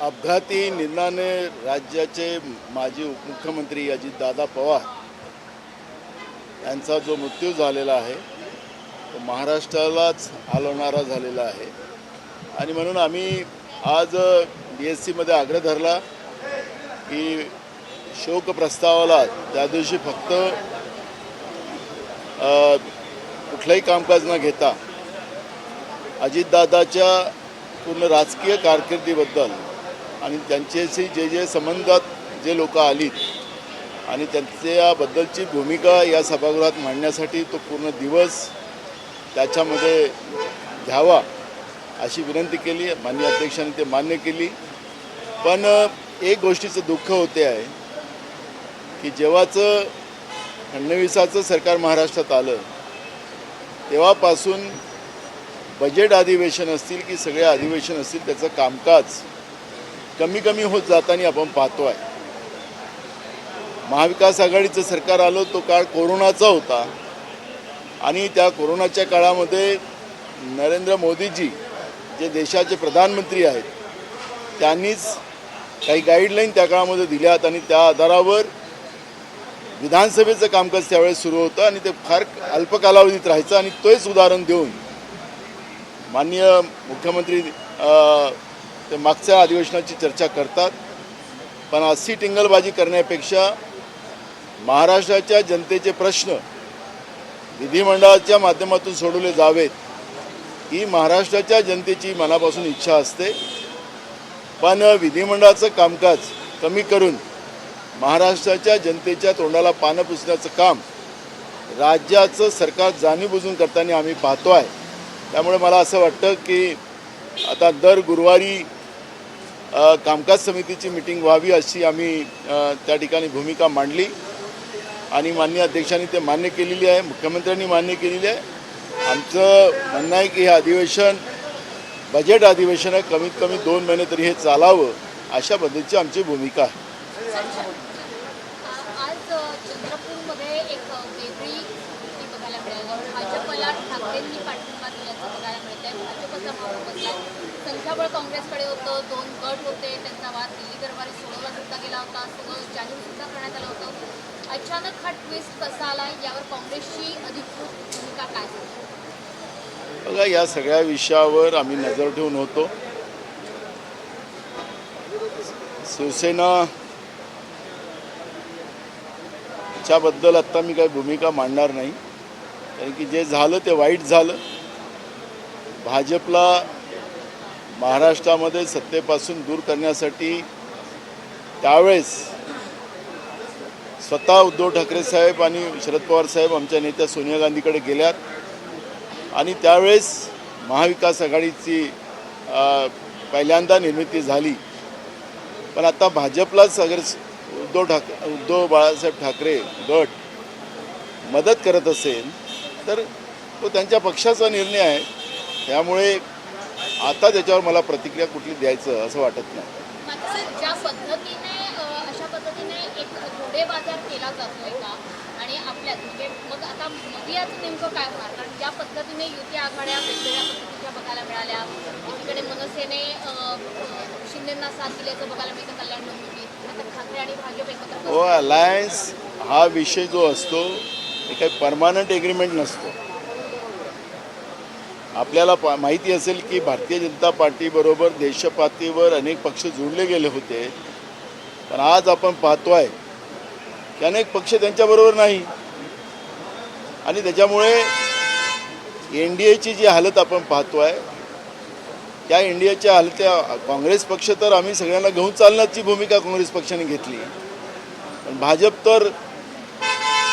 अपघाती निंदाने राज्याचे माजी उपमुख्यमंत्री अजितदादा पवार यांचा जो मृत्यू झालेला आहे तो महाराष्ट्रालाच हलवणारा झालेला आहे आणि म्हणून आम्ही आज BSCमध्ये आग्रह धरला की शोक प्रस्तावाला त्या दिवशी फक्त कुठलंही कामकाज न घेता अजितदादाच्या पूर्ण राजकीय कारकिर्दीबद्दल आणि त्यांच्याशी जे संबंधात जे लोक आलीत आणि त्यांच्याबद्दलची भूमिका या सभागृहात मांडण्यासाठी तो पूर्ण दिवस त्याच्यामध्ये घ्यावा अशी विनंती केली। माननीय अध्यक्षांनी ते मान्य केली। पण एक गोष्टीचं दुःख होते आहे की जेव्हाचं फडणवीसाचं सरकार महाराष्ट्रात आलं तेव्हापासून बजेट अधिवेशन असतील की सगळे अधिवेशन असतील त्याचं कामकाज कमी होत जाताना आपण पाहतो आहे। महाविकास आघाडीचं सरकार आलं तो काळ कोरोनाचा होता आणि त्या कोरोनाच्या काळामध्ये नरेंद्र मोदीजी जे देशाचे प्रधानमंत्री आहेत त्यांनीच काही गाईडलाईन त्या काळामध्ये दिल्यात आणि त्या आधारावर विधानसभेचं कामकाज त्यावेळेस सुरू होतं आणि ते फार अल्प कालावधीत राहायचं आणि तोच उदाहरण देऊन माननीय मुख्यमंत्री ते मागच्या अधिवेशनाची चर्चा करतात। पण अशी टिंगलबाजी करण्यापेक्षा महाराष्ट्राच्या जनतेचे प्रश्न विधिमंडळाच्या माध्यमातून सोडवले जावेत ही महाराष्ट्राच्या जनतेची मनापासून इच्छा असते। पण विधिमंडळाचं कामकाज कमी करून महाराष्ट्राच्या जनतेच्या तोंडाला पानं पुसण्याचं काम राज्याचं सरकार जाणीवबुजून करताना आम्ही पाहतो आहे। त्यामुळे मला असं वाटतं की आता दर गुरुवारी कामकाज समितीची मीटिंग व्हावी अशी आम्ही त्या ठिकाणी भूमिका मांडली आणि माननीय अध्यक्षांनी ते मान्य केलेली आहे, मुख्यमंत्र्यांनी मान्य केलेली आहे। आमचं म्हणणं आहे की हे अधिवेशन बजेट अधिवेशन आहे, कमीत कमी 2 महिने तरी हे चालावं अशा पद्धतीची आमची भूमिका आहे। आज चंद्रपूरमध्ये एक वेगळी कृती बघायला मिळाली। भाजपला ठाकरेंनी पाठिंबा दिल्याचं बघायला मिळतंय। भाजपचा माहोल बदलाय। संख्याबळ काँग्रेसकडे होतं, 2 गट होते, त्यांचा वाद दिल्ली दरबारी सोडवला सुद्धा गेला होता, सगळं जाहीर सुद्धा करण्यात आलं होतं। अचानक हा ट्विस्ट कसा आला यावर काँग्रेसची अधिकृत भूमिका काय आहे? बघा, या सगळ्या विषयावर आम्ही नजर ठेवून होतो। शिवसेना च्याबद्दल आता मी काही भूमिका मांडणार नाही, कारण की जे झालं ते वाईट झालं। भाजपला महाराष्ट्रामध्ये सत्तेपासून दूर करण्यासाठी त्यावेळेस स्वतः उद्धव ठाकरे साहेब आणि शरद पवार साहेब आमच्या नेत्या सोनिया गांधीकडे गेल्यात आणि त्यावेळेस महाविकास आघाडीची पहिल्यांदा निर्मिती झाली। पण आता भाजपलाच अगर उद्धव बाळासाहेब ठाकरे गट मदत करत असेल तर तो त्यांच्या पक्षाचा निर्णय आहे। त्यामुळे आता त्याच्यावर मला प्रतिक्रिया कुठली द्यायचं असं वाटत नाही। ज्या पद्धतीने अशा पद्धतीने एक घोडे बाजार केला जातोय का आणि आपल्यात म्हणजे मग आता याचं नेमकं काय होणार? कारण ज्या पद्धतीने युती आघाड्या वेगवेगळ्या पद्धतीच्या बघायला मिळाल्या, एकीकडे मनसेने शिंदेंना साथ दिल्याचं बघायला मिळतं कल्याण डोंबिवलीत, आता ठाकरे आणि भाजप एकत्र अलायन्स हा विषय जो असतो हे काही परमानंट एग्रीमेंट नसतो। आपल्याला माहिती असेल की भारतीय जनता पार्टीबरोबर देशपातळीवर अनेक पक्ष जोडले गेले होते, पण आज आपण पाहतो आहे की अनेक पक्ष त्यांच्याबरोबर नाही आणि त्याच्यामुळे NDAची जी हालत आपण पाहतो आहे त्या NDAच्या हालत्या काँग्रेस पक्ष तर आम्ही सगळ्यांना घेऊन चालण्याची भूमिका काँग्रेस पक्षाने घेतली, पण भाजप तर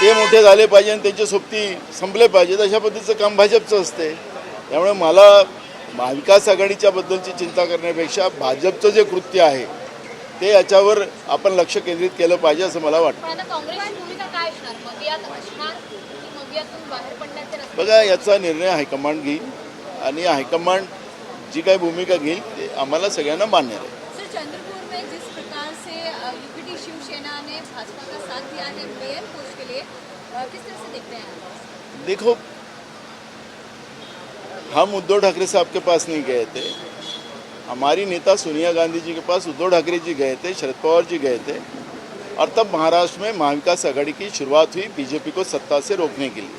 ते मोठे झाले पाहिजे आणि त्यांच्या सोबती संपले पाहिजेत अशा पद्धतीचं काम भाजपचं असते। त्यामुळे मला महाविकास आघाडीच्या बद्दलची चिंता करण्यापेक्षा भाजपचं जे कृत्य आहे ते याच्यावर आपण लक्ष केंद्रित केलं पाहिजे असं मला वाटतं। बघा, याचा निर्णय हायकमांड घेईल आणि हायकमांड जी काही भूमिका घेईल ते आम्हाला सगळ्यांना मान्य आहे। सर, चंद्रपुर में जिस प्रकार से यूपीटी शिवसेना ने भाजपा का साथ दिया है मेयर पोस्ट के लिए, किस तरह से देखते हैं? देखो, हम उद्धव ठाकरे साहब के पास नहीं गए थे, हमारी नेता सोनिया गांधी जी के पास उद्धव ठाकरे जी गए थे, शरद पवार जी गए थे, और तब महाराष्ट्र में महाविकास आघाड़ी की शुरुआत हुई बीजेपी को सत्ता से रोकने के लिए।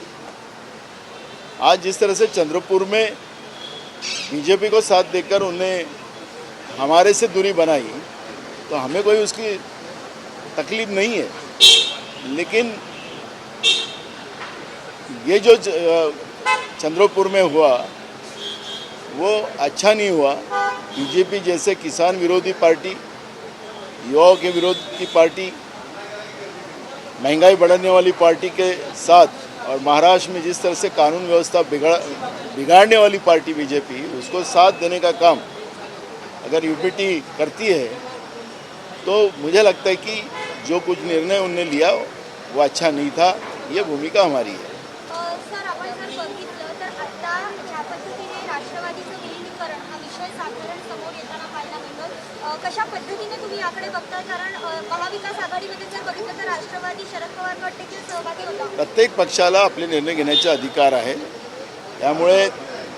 आज जिस तरह से चंद्रपुर में बीजेपी को साथ देकर उन्हें हमारे से दूरी बनाई, तो हमें कोई उसकी तकलीफ नहीं है, लेकिन ये जो चंद्रपुर में हुआ वो अच्छा नहीं हुआ। बीजेपी जैसे किसान विरोधी पार्टी, युवाओं के विरोध की पार्टी, महंगाई बढ़ाने वाली पार्टी के साथ, और महाराष्ट्र में जिस तरह से कानून व्यवस्था बिगाड़ने वाली पार्टी बीजेपी, उसको साथ देने का काम अगर यूपीटी करती है तो मुझे लगता है कि जो कुछ निर्णय उन्होंने लिया वो अच्छा नहीं था। ये भूमिका हमारी है। सर, आपण जर बघितलं तर आता ज्या पद्धतीने राष्ट्रवादीचं विलीनीकरण हा विषय साधारण समोर येताना पाहायला मिळतो, कशा पद्धतीने तुम्ही याकडे बघता? कारण महाविकास आघाडीमध्ये जर बघितलं तर राष्ट्रवादी शरद पवार गट देखील सहभागी होता. प्रत्येक पक्षाला आपले निर्णय घेण्याचे अधिकार आहे, त्यामुळे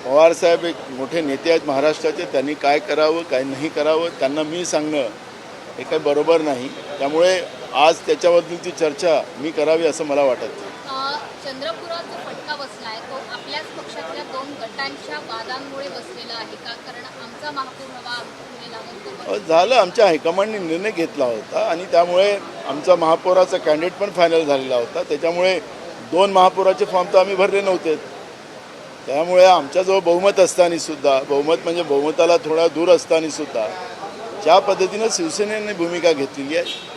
पवारसाहेब एक मोठे नेते आहेत महाराष्ट्राचे, त्यांनी काय करावं काय नाही करावं त्यांना मी सांगणं हे काही बरोबर नाही, त्यामुळे आज त्याच्याबद्दलची चर्चा मी करावी असं मला वाटत नाही. चंद्रपुरात जो फटका बसलाय तो आपल्याच पक्षातल्या 2 गटांच्या वादांमुळे बसलेला आहे का? कारण आमचा महापौर हवा पुणे लागत झालं, आमच्या हायकमांडने निर्णय घेतला होता आणि त्यामुळे आमचा महापौराचा कॅन्डिडेट पण फायनल झालेला होता, त्याच्यामुळे 2 महापौराचे फॉर्म तर आम्ही भरले नव्हते, त्यामुळे आमच्याजवळ बहुमत असताना सुद्धा, बहुमत म्हणजे बहुमताला थोडा दूर असताना सुद्धा ज्या पद्धतीनं शिवसेनेने भूमिका घेतलेली आहे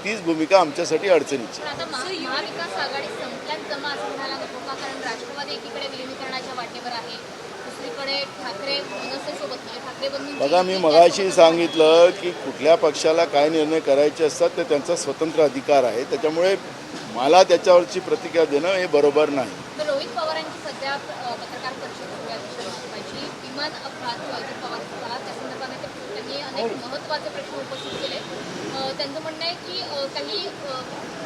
तीच भूमिका आमच्यासाठी अडचणीची. आता महाविकास आघाडी संपल्यात जमा असं म्हणायला नको का? कारण राष्ट्रवादी एकीकडे विलीनीकरणाच्या वाटेवर आहे, दुसरीकडे ठाकरे मनसेसोबत म्हणजे ठाकरे बंधूंची बघा, मी मगाशी सांगितलं की कुठल्या पक्षाला काय निर्णय करायचे असतात ते त्यांचा स्वतंत्र अधिकार आहे, त्याच्यामुळे मला त्याच्यावरची प्रतिक्रिया देणं हे बरोबर नाही. तर रोहित पवारांची सध्या पत्रकार परिषद सुरू आहे अतिशय महत्त्वाची. विमान अपघात अजित पवार झाला त्या संदर्भाने त्यांनी अनेक महत्त्वाचे प्रश्न उपस्थित केले. त्यांचं म्हणणं आहे की काही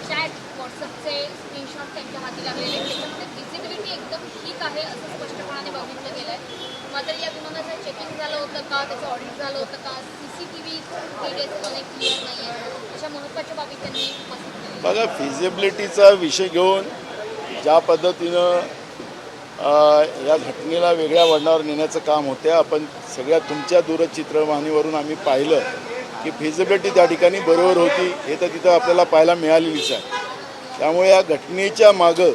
चॅट व्हॉट्सअपचे स्क्रीनशॉट त्यांच्या हाती लागलेले, त्याच्यामध्ये व्हिजिबिलिटी एकदम ठीक आहे असं स्पष्टपणाने बघितलं गेलं आहे. मात्र या विमानाचं चेकिंग झालं होतं का, त्याचं ऑडिट झालं होतं का, CCTV फुटेज अनेक क्लिअर नाही आहे, अशा महत्त्वाच्या बाबी त्यांनी उपस्थित केल्या. बघा, फिजिबिलिटीचा विषय घेऊन ज्या पद्धतीनं या घटनेला वेगळ्या वळणावर नेण्याचं काम होते, आपण सगळ्या तुमच्या दूरचित्रवाणीवरून आम्ही पाहिलं की फिजिबिलिटी त्या ठिकाणी बरोबर होती, हे तर तिथं आपल्याला पाहायला मिळालेलीच आहे. त्यामुळे या घटनेच्या मागं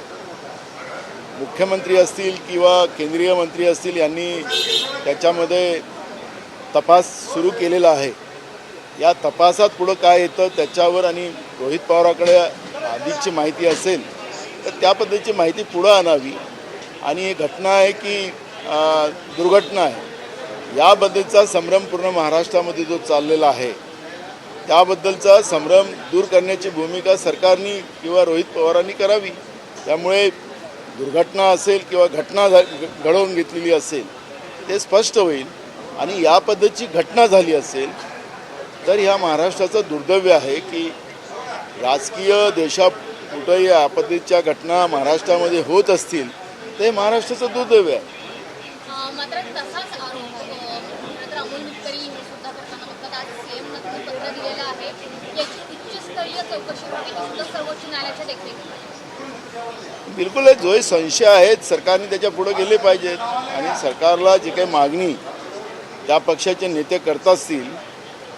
मुख्यमंत्री असतील किंवा केंद्रीय मंत्री असतील यांनी त्याच्यामध्ये तपास सुरू केलेला आहे. या तपासात पुढं काय येतं त्याच्यावर, आणि रोहित पवाराकडे आधीची माहिती असेल तर त्या पद्धतीची माहिती पुढं आणावी, आणि ही घटना आहे की दुर्घटना आहे याबद्दलचा संभ्रम पूर्ण महाराष्ट्रामध्ये जो चाललेला आहे त्याबद्दलचा संभ्रम दूर करण्याची भूमिका सरकारने किंवा रोहित पवारांनी करावी. त्यामुळे दुर्घटना असेल किंवा घटना घडवून घेतलेली असेल ते स्पष्ट होईल, आणि या पद्धतीची घटना झाली असेल तर ह्या महाराष्ट्राचं दुर्दैव आहे की राजकीय देशात कुठंही या पद्धतीच्या घटना महाराष्ट्रामध्ये होत असतील ते महाराष्ट्राचं दुर्दैव आहे. मात्र तसाच आरोप तर अमोल मिटकरी हे सुद्धा करताना बघतात. आज CM नक्की पत्र दिलेलं आहे, याची उच्चस्तरीय चौकशी व्हावी सुद्धा सर्वोच्च न्यायालयाच्या देखरेखीत. बिलकुल, जो संशय आहेत सरकारने त्याच्या पुढे गेले पाहिजेत, आणि सरकारला जी काही मागणी त्या पक्षाचे नेते करत असतील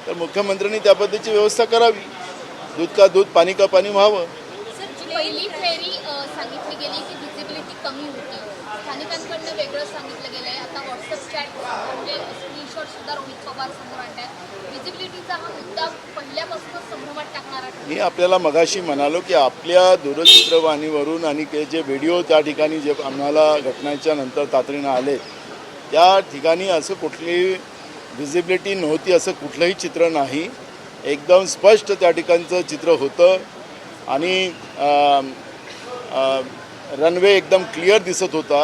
तर मुख्यमंत्र्यांनी त्या पद्धतीची व्यवस्था करावी. दूध का दूध पाणी का पाणी व्हावं. पहिली फेरी सांगितली गेली की व्हिजिबिलिटी कमी होती, स्थानिकांकडनं वेगळं सांगितलं गेलं आहे. आता व्हॉट्सअप चॅट म्हणजे स्क्रीनशॉट सुद्धा रोहित पवार समोर आणतात. व्हिजिबिलिटीचा हा मुद्दा पहिल्यापासूनच संभ्रमात टाकणारा. मी आपल्याला मगाशी म्हणालो की आपल्या दूरचित्रवाणीवरून आणि जे व्हिडिओ त्या ठिकाणी जे आम्हाला घटनेच्या नंतर तातडीनं आले त्या ठिकाणी असं कुठलीही व्हिजिबिलिटी नव्हती, असं कुठलंही चित्र नाही. एकदम स्पष्ट त्या ठिकाणचं चित्र होतं, आणि रनवे एकदम क्लिअर दिसत होता.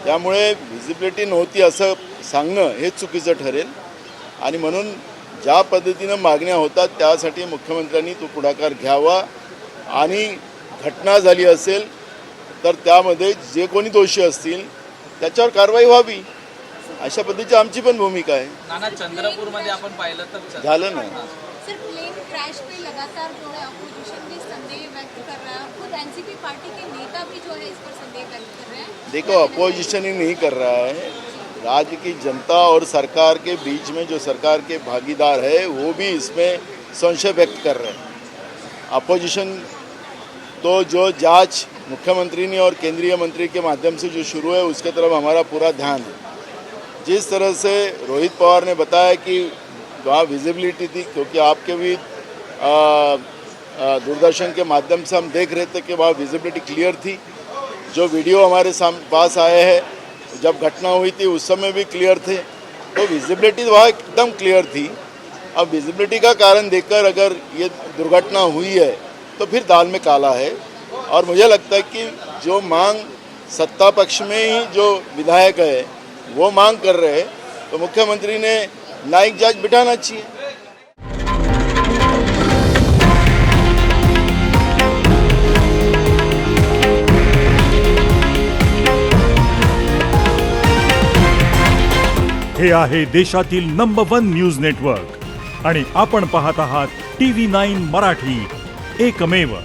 त्यामुळे व्हिजिबिलिटी नव्हती असं सांगणं हे चुकीचं ठरेल, आणि म्हणून ज्या पद्धतीनं मागण्या होतात त्यासाठी मुख्यमंत्र्यांनी तो पुढाकार घ्यावा, आणि घटना झाली असेल तर त्यामध्ये जे कोणी दोषी असतील त्याच्यावर कारवाई व्हावी. अशा पद्धतीची आमची पण भूमिका आहे. नाना चंद्रपूरमध्ये आपण पाहिलं तर झालं ना. सर प्लेन क्रैश पे लगातार जो है अपोजिशन भी संदेह व्यक्त कर रहा है, खुद एनसीपी पार्टी के नेता भी जो है इस पर संदेह व्यक्त कर रहे हैं. देखो, अपोजिशन ही नहीं कर रहा है, राज्य की जनता और सरकार के बीच में जो सरकार के भागीदार है वो भी इसमें संशय व्यक्त कर रहे हैं. अपोजिशन तो जो जांच मुख्यमंत्री ने और केंद्रीय मंत्री के माध्यम से जो शुरू है उसके तरफ हमारा पूरा ध्यान है. जिस तरह से रोहित पवार ने बताया कि वहाँ विजिबिलिटी थी, क्योंकि आपके भी दूरदर्शन के माध्यम से हम देख रहे थे कि वहाँ विजिबिलिटी क्लियर थी. जो वीडियो हमारे पास आए हैं जब घटना हुई थी उस समय भी क्लियर थे, तो विजिबिलिटी वहाँ एकदम क्लियर थी. अब विजिबिलिटी का कारण देखकर अगर ये दुर्घटना हुई है तो फिर दाल में काला है. और मुझे लगता है कि जो मांग सत्ता पक्ष में ही जो विधायक है वो मांग कर रहे हैं, तो मुख्यमंत्री ने न्यायिक जांच बिठाना चाहिए. हे आहे देशातील नंबर 1 न्यूज नेटवर्क आणि आपण पाहत आहात TV9 मराठी, एकमेव.